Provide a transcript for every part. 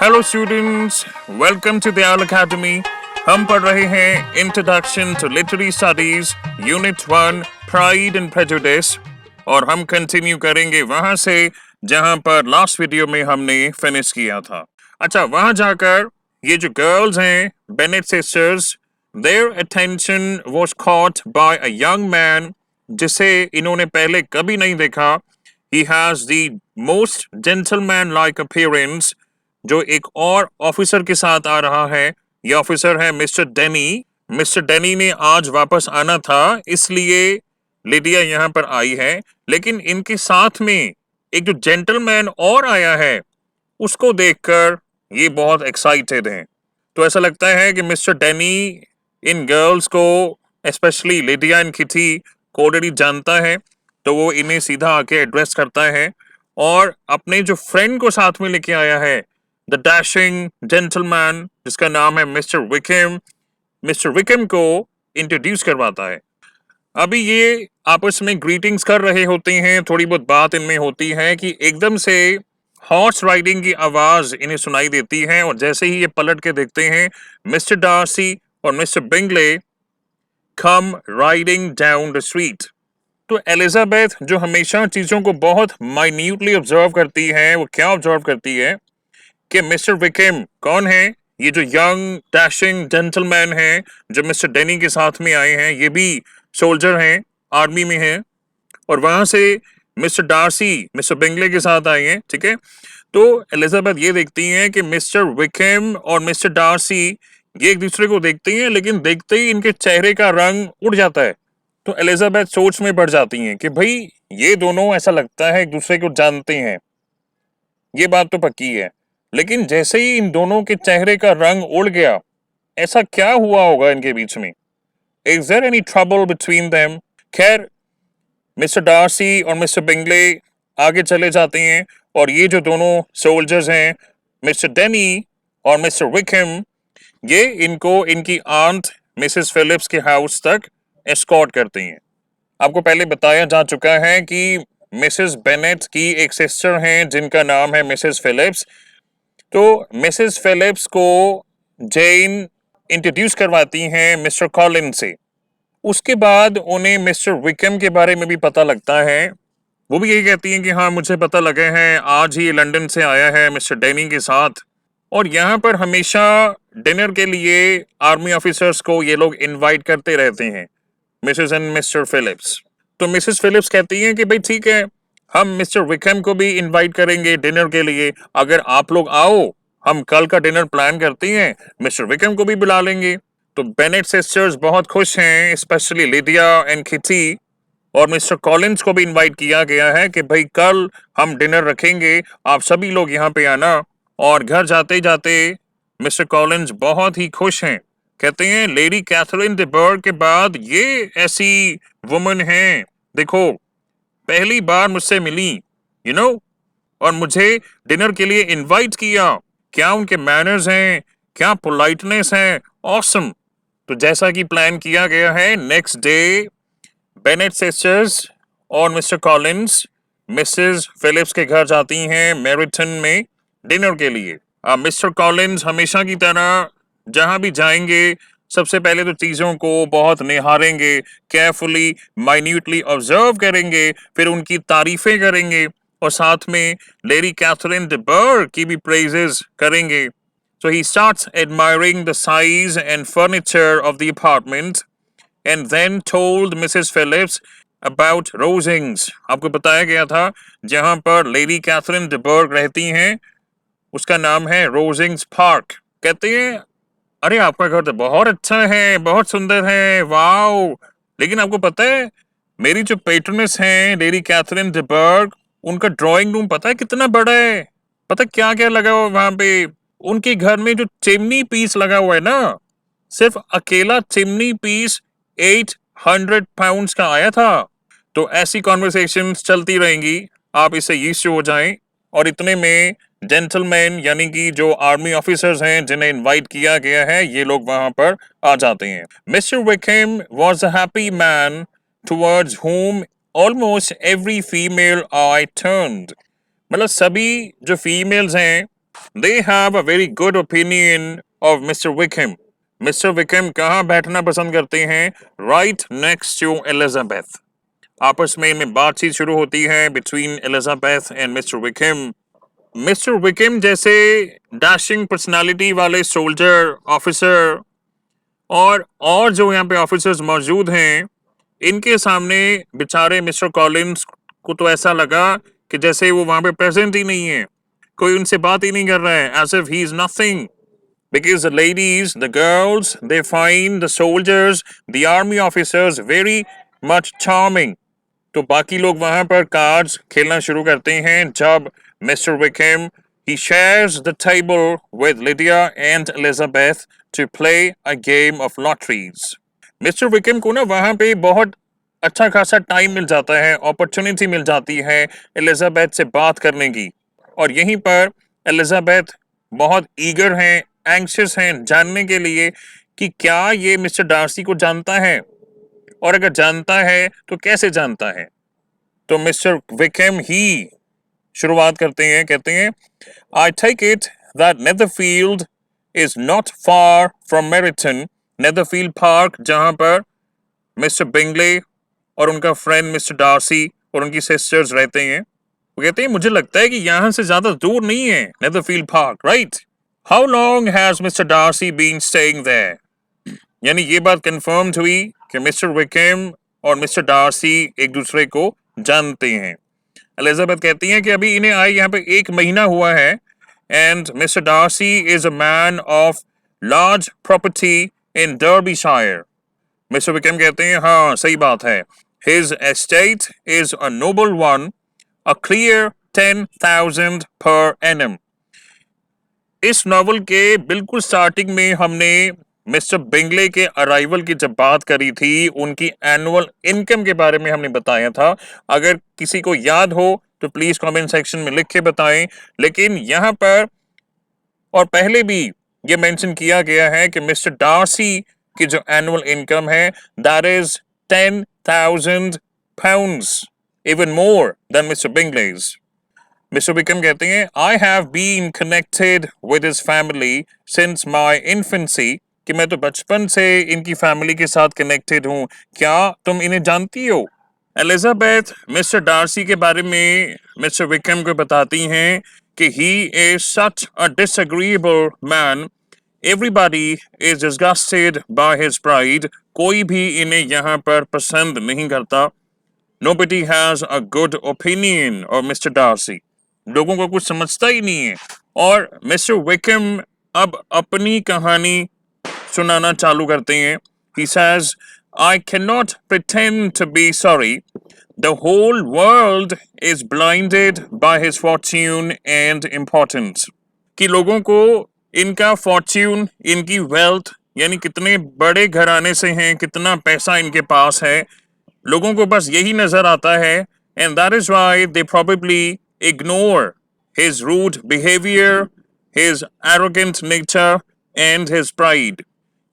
Hello students, welcome to दयालacademy। हम पढ़ रहे हैं introduction to literary studies unit 1 pride and prejudice और हम कंटिन्यू करेंगे वहां से जहां पर लास्ट वीडियो में हमने फिनिश किया था। अच्छा, वहां जाकर ये जो गर्ल्स हैं Bennett sisters, their attention was caught by a young man जिसे इन्होंने पहले कभी नहीं देखा। He has the most gentleman like appearance, जो एक और ऑफिसर के साथ आ रहा है। ये ऑफिसर है मिस्टर डेनी। मिस्टर डेनी ने आज वापस आना था, इसलिए लिडिया यहाँ पर आई है, लेकिन इनके साथ में एक जो जेंटलमैन और आया है उसको देखकर ये बहुत एक्साइटेड हैं। तो ऐसा लगता है कि मिस्टर डेनी इन गर्ल्स को, स्पेशली लिडिया एंड किटी को ऑलरेडी जानता है, तो वो इन्हें सीधा आके एड्रेस करता है और अपने जो फ्रेंड को साथ में लेके आया है, द डैशिंग जेंटलमैन जिसका नाम है मिस्टर विकम को इंट्रोड्यूस करवाता है। अभी ये आपस में ग्रीटिंग्स कर रहे होते हैं, थोड़ी बहुत बात इनमें होती है कि एकदम से हॉर्स राइडिंग की आवाज इन्हें सुनाई देती है और जैसे ही ये पलट के देखते हैं, मिस्टर डार्सी और mister Bingley come riding down the street. तो एलिजाबेथ जो हमेशा चीजों को बहुत माइन्यूटली ऑब्जर्व करती है, वो क्या ऑब्जर्व करती है कि मिस्टर विकम कौन है। ये जो यंग डैशिंग जेंटलमैन है जो मिस्टर डेनी के साथ में आए हैं, ये भी सोल्जर हैं, आर्मी में हैं, और वहां से मिस्टर डार्सी मिस्टर बिंगले के साथ आए हैं। ठीक है, तो एलिजाबेथ ये देखती हैं कि मिस्टर विकम और मिस्टर डार्सी ये एक दूसरे को देखते हैं, लेकिन देखते ही इनके चेहरे का रंग उड़ जाता है। तो एलिजाबेथ सोच में पड़ जाती हैं कि भाई ये दोनों ऐसा लगता है एक दूसरे को जानते हैं, ये बात तो पक्की है। लेकिन जैसे ही इन दोनों के चेहरे का रंग उड़ गया, ऐसा क्या हुआ होगा इनके बीच में? Is there any trouble between them? खैर, मिस्टर डार्सी और मिस्टर बिंगले आगे चले जाते हैं और ये जो दोनों सोल्जर्स हैं, मिस्टर डेनी और मिस्टर विकम, ये इनको इनकी आंट मिसेस फिलिप्स के हाउस तक एस्कॉर्ट करते हैं। आपको पहले बताया जा चुका है कि मिसेस बेनेट की एक सिस्टर हैं जिनका नाम है मिसेस फिलिप्स। तो मिसेस फिलिप्स को जेन इंट्रोड्यूस करवाती हैं मिस्टर कॉलिंस से। उसके बाद उन्हें मिस्टर विकम के बारे में भी पता लगता है। वो भी यही कहती हैं कि हाँ, मुझे पता लगे हैं, आज ही लंदन से आया है मिस्टर डेनी के साथ। और यहाँ पर हमेशा डिनर के लिए आर्मी ऑफिसर्स को ये लोग इनवाइट करते रहते हैं, मिसेस एंड मिस्टर फिलिप्स। तो मिसेस फिलिप्स कहती हैं कि भाई ठीक है, हम मिस्टर विकम को भी इनवाइट करेंगे डिनर के लिए, अगर आप लोग आओ, हम कल का डिनर प्लान करते हैं, मिस्टर विकम को भी बुला लेंगे। तो बेनेट सिस्टर्स बहुत खुश हैं, स्पेशली लिडिया एंड किटी, और मिस्टर कॉलिंस को भी इनवाइट किया गया है कि भाई कल हम डिनर रखेंगे, आप सभी लोग यहाँ पे आना। और घर जाते जाते मिस्टर कॉलिंस बहुत ही खुश हैं, कहते हैं लेडी कैथरीन de Bourgh के बाद ये ऐसी वुमन हैं, देखो पहली बार मुझसे मिली, यू नो, और मुझे डिनर के लिए इनवाइट किया। क्या उनके मैनर्स हैं, क्या पोलाइटनेस है, ऑसम। तो जैसा कि प्लान किया गया है, नेक्स्ट डे बेनेट सिस्टर्स और मिस्टर कॉलिंस मिसेस फिलिप्स के घर जाती हैं मेरिटन में डिनर के लिए। मिस्टर कॉलिंस हमेशा की तरह जहां भी जाएंगे सबसे पहले तो चीजों को बहुत निहारेंगे, केयरफुली माइन्यूटली ऑब्जर्व करेंगे, फिर उनकी तारीफें करेंगे और साथ में लेडी कैथरीन de Bourgh की भी प्रेजेस करेंगे। So he starts admiring the size and furniture of the apartment and then told Mrs. Phillips about Rosings। आपको बताया गया था जहां पर लेडी कैथरीन de Bourgh रहती हैं, उसका नाम है रोजिंग्स पार्क। कहते हैं अरे आपका घर तो बहुत अच्छा है, बहुत सुंदर है, वाओ। लेकिन आपको पता है मेरी जो पेट्रनेस हैं लेडी कैथरीन de Bourgh, उनका ड्राइंग रूम पता है कितना बड़ा है? पता क्या क्या लगा हुआ वहां पे? उनके घर में जो चिमनी पीस लगा हुआ है ना, सिर्फ अकेला चिमनी पीस 800 पाउंड्स का आया था। तो ऐसी कॉन्वर्सेशंस चलती रहेंगी, आप इससे यूज्ड हो जाएं। और इतने में जेंटलमैन यानी कि जो आर्मी ऑफिसर्स हैं जिन्हें इनवाइट किया गया है, ये लोग वहां पर आ जाते हैं। Mister Wickham was a happy man towards whom almost every female eye turned। मतलब सभी जो फीमेल्स हैं They have a very good opinion of Mr. Wickham. Mister Wickham कहाँ बैठना पसंद करते हैं? Right next to Elizabeth. आपस में इनमें बातचीत शुरू होती है between Elizabeth and mister Wickham. Mister Wickham जैसे डैशिंग पर्सनालिटी वाले सोल्जर ऑफिसर और जो यहाँ पे ऑफिसर्स मौजूद हैं, इनके सामने बेचारे मिस्टर कॉलिंस को तो ऐसा लगा कि जैसे वो वहां पे प्रेजेंट ही नहीं है, कोई उनसे बात ही नहीं कर रहा है, as if he is nothing. Because the ladies, the girls, they find the soldiers, the army officers very much charming. तो बाकी लोग वहां पर कार्ड्स खेलना शुरू करते हैं जब mister Wickham he shares the table with Lydia and Elizabeth to play a game of lotteries. Mister Wickham को ना वहां पे बहुत अच्छा खासा टाइम मिल जाता है, अपॉर्चुनिटी मिल जाती है एलिजाबेथ से बात करने की. और यहीं पर एलिजाबेथ बहुत ईगर हैं, एंग्शियस हैं जानने के लिए कि क्या ये मिस्टर डार्सी को जानता है, और अगर जानता है तो कैसे जानता है. तो मिस्टर विकम ही शुरुआत करते हैं, कहते हैं I take it that Netherfield is not far from Meryton. Netherfield park जहां पर मिस्टर बिंगले और उनका फ्रेंड मिस्टर डार्सी और उनकी सिस्टर्स रहते हैं, वो कहते हैं मुझे लगता है कि यहाँ से ज्यादा दूर नहीं है Netherfield park, right? How long has mister Darcy been staying there? यानी ये बात कंफर्म हुई कि मिस्टर विकम और मिस्टर डार्सी एक दूसरे को जानते हैं. एलिजाबेथ कहती हैं कि अभी इन्हें आए यहाँ पे 1 महीना हुआ है, and mister Darcy is a man of large property in Derbyshire. Mister Wickham कहते हैं हाँ सही बात है. His estate is a noble one, a clear 10,000 per annum. इस नॉवल के बिल्कुल स्टार्टिंग में हमने मिस्टर बिंगले के अराइवल की जब बात करी थी, उनकी एनुअल इनकम के बारे में हमने बताया था. अगर किसी को याद हो तो प्लीज कमेंट सेक्शन में लिख के बताएं. लेकिन यहाँ पर और पहले भी ये मेंशन किया गया है कि मिस्टर डार्सी की जो एनुअल इनकम है that is 10,000 pounds, even more than mister Bingley's. Mister Wickham कहते हैं I have been connected with his family since my infancy, कि मैं तो बचपन से इनकी फैमिली के साथ कनेक्टेड हूँ. क्या तुम इन्हें जानती हो? एलिजाबेथ मिस्टर डार्सी के बारे में मिस्टर विकम को बताती हैं कि he is such a disagreeable man, everybody is disgusted by his pride. कोई भी इन्हें यहाँ पर पसंद नहीं करता. Nobody has a good opinion of Mr. Darcy. लोगों को कुछ समझता ही नहीं है. और मिस्टर विकम अब अपनी कहानी सुनाना चालू करते हैं. He says, I cannot pretend to be sorry. The whole world is blinded by his fortune and importance. कि लोगों को इनका फॉर्च्यून, इनकी वेल्थ, यानी कितने बड़े घराने से हैं, कितना पैसा इनके पास है, लोगों को बस यही नजर आता है. And that is why they probably ignore his rude behaviour, his arrogant nature and his pride.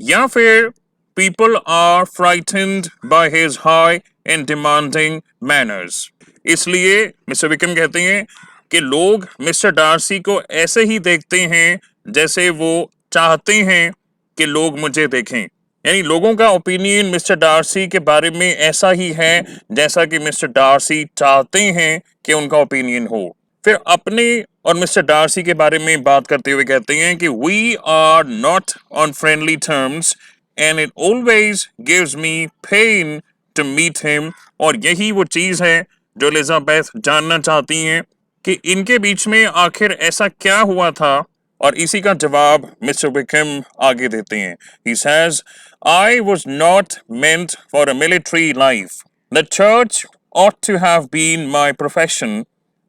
या फिर people are frightened by his high and demanding manners. इसलिए मिस्टर विकम कहते हैं कि लोग मिस्टर डार्सी को ऐसे ही देखते हैं जैसे वो चाहते हैं कि लोग मुझे देखें. यानी लोगों का ओपिनियन मिस्टर डार्सी के बारे में ऐसा ही है जैसा कि मिस्टर डार्सी चाहते हैं कि उनका ओपिनियन हो. फिर अपने और मिस्टर डार्सी के बारे में बात करते हुए कहते हैं कि we are not on friendly terms and it always gives me pain to meet him. और यही वो चीज है जो एलिजाबेथ जानना चाहती हैं कि इनके बीच में आखिर ऐसा क्या हुआ था. और इसी का जवाब मिस्टर विकम आगे देते हैं. He says, I was not meant for a military life. The church ought to have been my profession.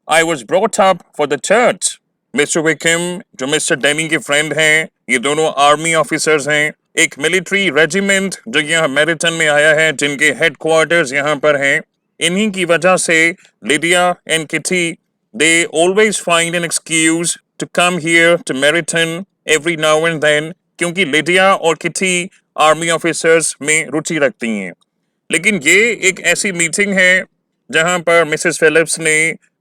I was brought up for the church. Mister Wickham जो मिस्टर डेनी के फ्रेंड हैं, ये दोनों आर्मी ऑफिसर्स हैं. एक military regiment जो यहाँ मेरिटन में आया है, जिनके हेडक्वार्टर्स यहाँ पर हैं. इन्हीं की वजह से Lydia and kitty they always find an excuse to come here to Meryton every now and then, क्योंकि लिडिया और किटी आर्मी ऑफिसर्स में रुचि रखती हैं. लेकिन ये एक ऐसी मीटिंग है जहां पर मिसेस फिलिप्स ने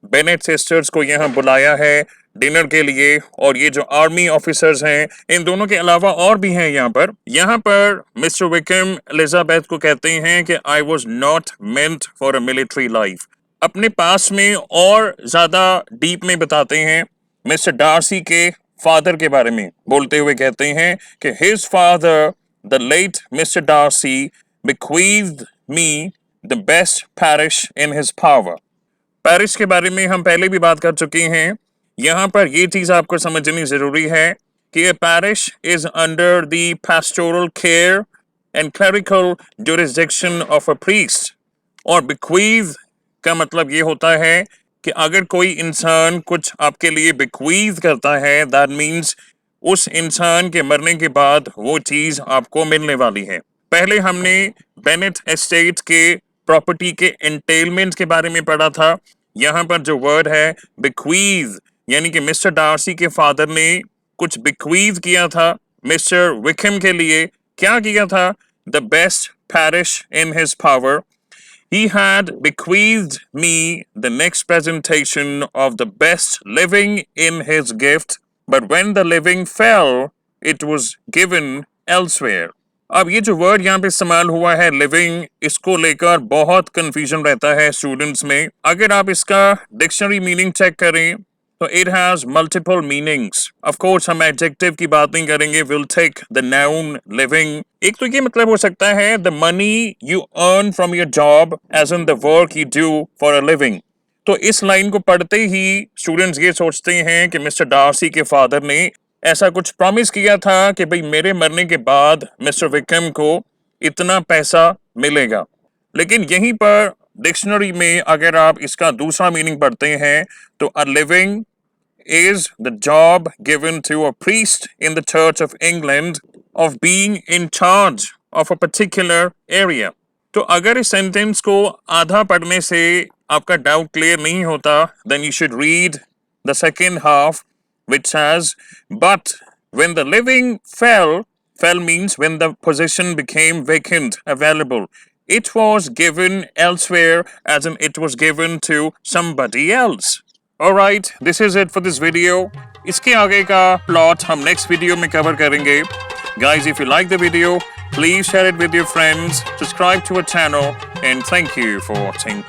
बेनेट सिस्टर्स को यहाँ बुलाया है डिनर के लिए, और ये जो आर्मी ऑफिसर्स हैं इन दोनों के अलावा और भी हैं यहाँ पर मिस्टर विक्रम एलिजाबेथ को कहते हैं कि I was not meant for a military life. अपने पास में और ज्यादा डीप में बताते हैं मिस्टर डार्सी के फादर के बारे में बोलते हुए कहते हैं कि his father the late mister Darcy bequeathed me the best parish in his power। Parish के बारे में हम पहले भी बात कर चुके हैं। यहाँ पर ये चीज आपको समझनी जरूरी है कि a parish is under the pastoral care and clerical jurisdiction of a priest। और bequeath का मतलब ये होता है कि अगर कोई इंसान कुछ आपके लिए bequeath करता है, that means उस इंसान के मरने के बाद वो चीज आपको मिलने वाली है। पहले हमने बेनेट एस्टेट के प्रॉपर्टी के एंटेलमेंट के बारे में पढ़ा था। यहाँ पर जो वर्ड है bequeath, यानी कि मिस्टर डार्सी के फादर ने कुछ bequeath किया था मिस्टर विकहम के लिए। क्या किया था? The best parish in his power. He had bequeathed me the next presentation of the best living in his gift, but when the living fell, it was given elsewhere। अब ये जो word यहाँ पे इस्तेमाल हुआ है लिविंग, इसको लेकर बहुत कंफ्यूजन रहता है स्टूडेंट्स में। अगर आप इसका डिक्शनरी मीनिंग चेक करें तो it has multiple meanings. Of course हम एडजेक्टिव की बात नहीं करेंगे, will take the noun living. एक तो ये मतलब हो सकता है the money you earn from your job as in the work you do for a living. तो इस लाइन को पढ़ते ही स्टूडेंट्स ये सोचते हैं कि मिस्टर डार्सी के फादर ने ऐसा कुछ प्रॉमिस किया था कि भाई मेरे मरने के बाद मिस्टर विक्रम को इतना पैसा मिलेगा। लेकिन यहीं पर डिक्शनरी में अगर आप इसका दूसरा मीनिंग पढ़ते हैं तो a living is the job given to a priest in the Church of England of being in charge of a particular area। तो अगर इस सेंटेंस को आधा पढ़ने से आपका डाउट क्लियर नहीं होता, then you should read the second half which says, but when the living fell means when the position became vacant, available, it was given elsewhere, as in it was given to somebody else। Alright, this is it for this video। इसके आगे का plot हम next video में cover करेंगे। Guys, if you like the video, please share it with your friends, subscribe to our channel, and thank you for watching।